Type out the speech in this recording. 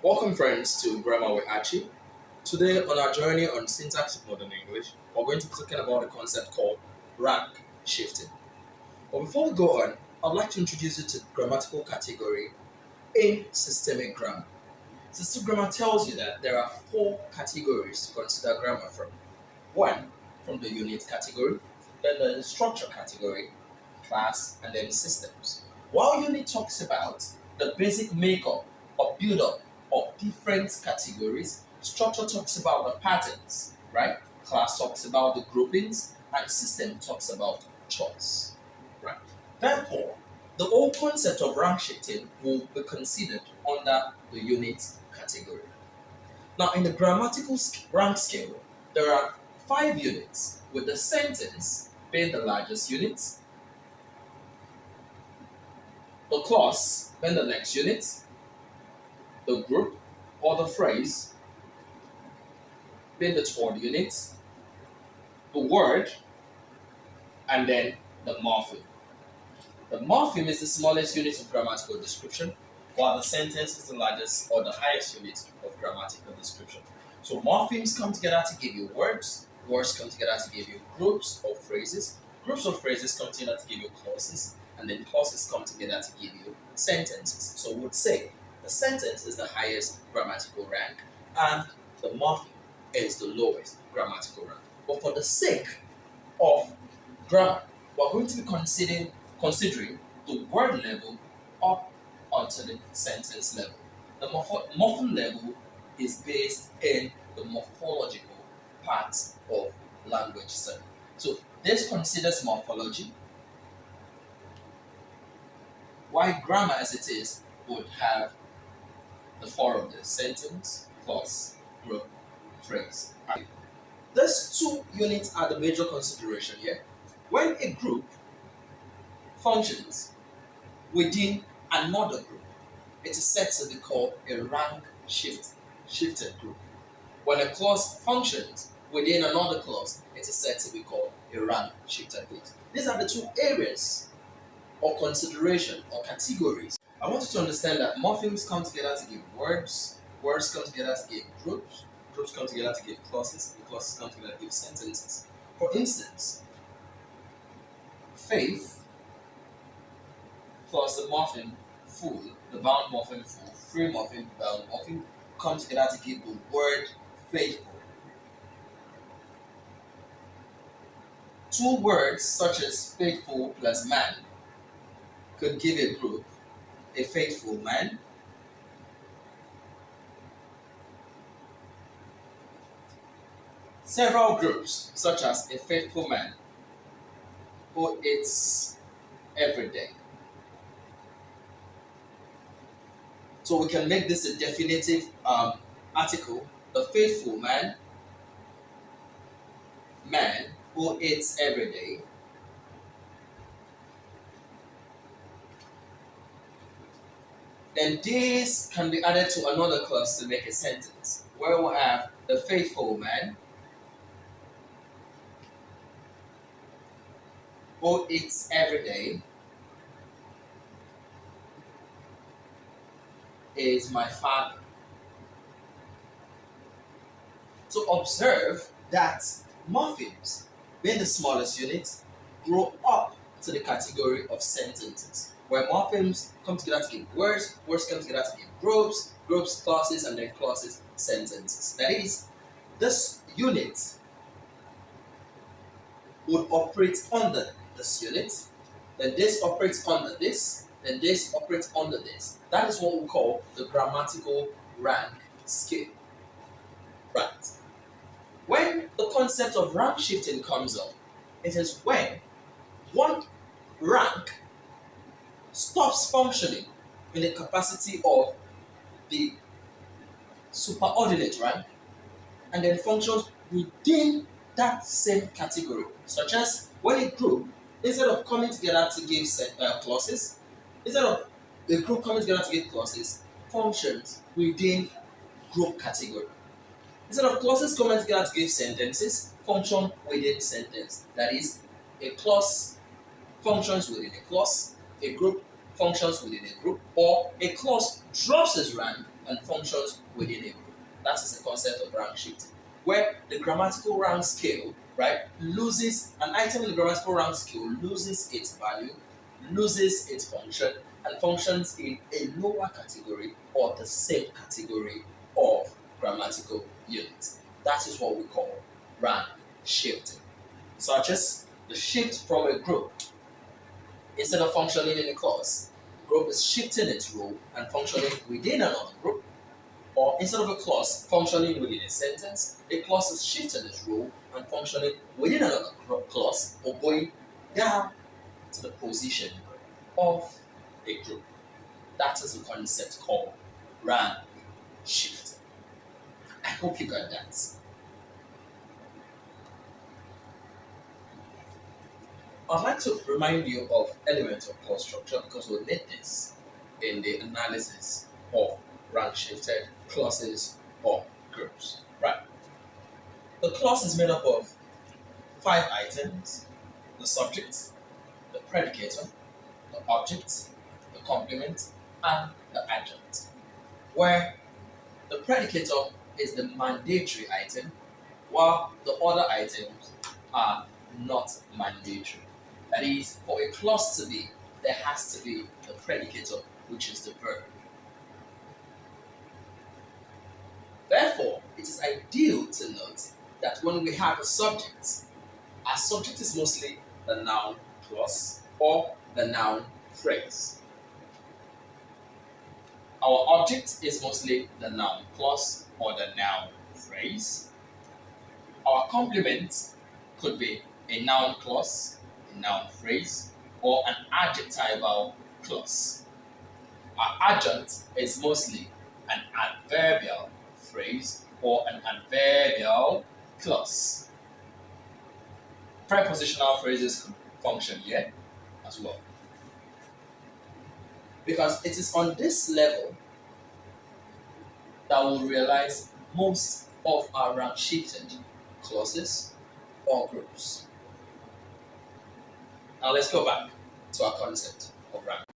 Welcome, friends, to Grammar with Archie. Today, on our journey on syntax of modern English, we're going to be talking about a concept called rank shifting. But before we go on, I'd like to introduce you to the grammatical category in systemic grammar. Systemic grammar tells you that there are four categories to consider grammar from. One, from the unit category, then the structure category, class, and then systems. While unit talks about the basic makeup or build-up of different categories, structure talks about the patterns, right? Class talks about the groupings, and system talks about choice, right? Therefore, the whole concept of rank shifting will be considered under the unit category. Now, in the rank scale, there are five units, with the sentence being the largest unit, the clause being the next unit, the group or the phrase being the third unit, the word, and then the morpheme. The morpheme is the smallest unit of grammatical description, while the sentence is the largest or the highest unit of grammatical description. So morphemes come together to give you words, words come together to give you groups of phrases come together to give you clauses, and then clauses come together to give you sentences. So we would say the sentence is the highest grammatical rank and the morpheme is the lowest grammatical rank. But for the sake of grammar, we're going to be considering the word level up onto the sentence level. The morpheme level is based in the morphological part of language study. So this considers morphology, while grammar as it is would have the four of the sentence, clause, group, phrase. These two units are the major consideration here. When a group functions within another group, it is said to be called a rank shifted group. When a clause functions within another clause, it is said to be called a rank shifted group. These are the two areas or consideration or categories. I want you to understand that morphemes come together to give words, words come together to give groups, groups come together to give clauses, and clauses come together to give sentences. For instance, faith plus the morpheme full, the bound morpheme full, free morpheme, bound morpheme come together to give the word faithful. Two words such as faithful plus man could give a group a faithful man, several groups such as a faithful man who eats every day. So we can make this a definitive article: the faithful man who eats every day. Then this can be added to another clause to make a sentence, where we have the faithful man who eats every day is my father. So observe that morphemes, being the smallest unit, grow up to the category of sentences, where morphemes come together to give words, words come together to give groups, groups clauses, and then clauses sentences. That is, this unit would operate under this unit, then this operates under this, then this operates under this. That is what we call the grammatical rank scale. Right. When the concept of rank shifting comes up, it is when one rank stops functioning in the capacity of the superordinate rank and then functions within that same category, such as when a group, instead of coming together to give clauses, functions within group category. Instead of clauses coming together to give sentences, function within sentence. That is, a clause functions within a clause, a group functions within a group, or a clause drops its rank and functions within a group. That is the concept of rank shifting, where the grammatical rank scale, right, loses an item in the grammatical rank scale loses its value, loses its function, and functions in a lower category or the same category of grammatical units. That is what we call rank shifting, such as the shift from a group. Instead of functioning in a class, the group is shifting its role and functioning within another group. Or instead of a clause functioning within a sentence, a clause is shifting its role and functioning within another clause or going down to the position of a group. That is a concept called rank shifting. I hope you got that. I'd like to remind you of elements of clause structure because we'll need this in the analysis of rank shifted clauses or groups, right? The clause is made up of 5 items: the subject, the predicator, the object, the complement, and the adjunct, where the predicator is the mandatory item, while the other items are not mandatory. That is, for a clause to be, there has to be the predicator, which is the verb. Therefore, it is ideal to note that when we have a subject, our subject is mostly the noun clause or the noun phrase. Our object is mostly the noun clause or the noun phrase. Our complement could be a noun clause, a noun phrase, or an adjectival clause. Our adjunct is mostly an adverbial phrase or an adverbial clause. Prepositional phrases could function here as well. Because it is on this level that we'll realize most of our rank shifted clauses or groups. Now let's go back to our concept of rank.